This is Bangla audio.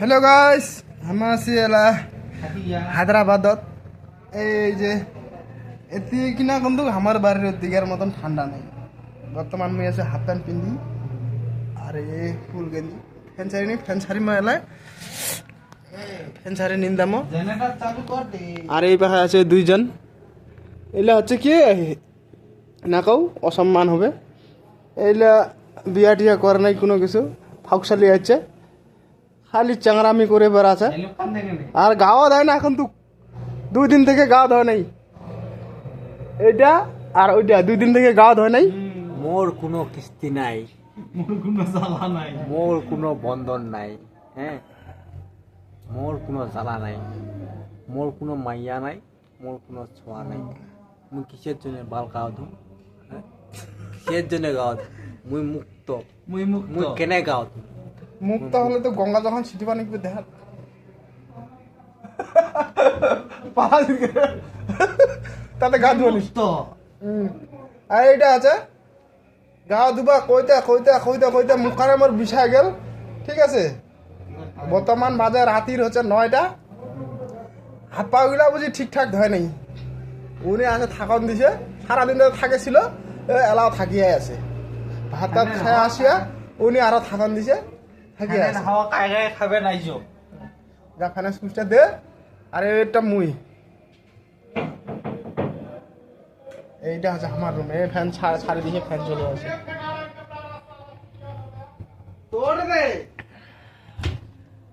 हेलो गाइस हम আছি এলা হায়দ্রাবাদত। এই যে এতি কিনা কিন্তু আমার বাড়ির দিকের মতন ঠান্ডা নেই। বর্তমান আমি আছে হাফ প্যান্ট পিন্ধি আর এই ফুল গেঞ্জি ফ্যান ছাড়ি মা এলাই ফ্যান ছাড়ি নিন্দামো আর এই পাশে আছে দুইজন। এলা হচ্ছে কি না কও অসম্মান হবে। এইলা বিয়া টিয়া করে নাই কোনো কিছু ফাউকশালি আছে খালি চাংরামি করে বেড়াচ্ছে আর গাওয়া দেয় না এখন তো 2 দিন থেকে গাওয়া ধয় নাই এইটা আর ওইটা 2 দিন থেকে গাওয়া ধয় নাই। মোর কোনো কিস্তি নাই, মোর কোনো জ্বালা নাই, মোর কোনো বন্ধন নাই, হ্যাঁ মোর কোনো জ্বালা নাই, মোর কোনো মাইয়া নাই, মোর কোনো ছোঁয়া নাই। মুই কিসের জন্য বাল গাও দু, কিসের জন্য গাও? মুই মুক্ত, মুই কেনে গাও? মুক্ত হলে তো গঙ্গা যখন ছিটি পানি দেখা তাতে গা ধুয়ালিস তো। আর এইটা আছে গা ধুবা কইতে কইতে কইতে কইতে মুখারে মোর বিষায় গেল। ঠিক আছে বর্তমান বাজে রাতির হচ্ছে 9টা। হাত পা গুলা বুঝি ঠিকঠাক ধয় নাই। উনি আছে থাকন দিছে সারাদিন ধরে থাকেছিল এলাও থাকিয়ে আছে ভাত টাত খাই আসিয়া উনি আরো থাকন দিছে থাকিয়ে আছে হাওয়া কাই কাই খাবে নাইজো যা ফাইন্যান্স পুষ্টা দে। আর এটা মুই এইটা হচ্ছে আমার রুমে ফ্যান ছাড়ি দিয়ে ফ্যান চলে আসে তোর রে।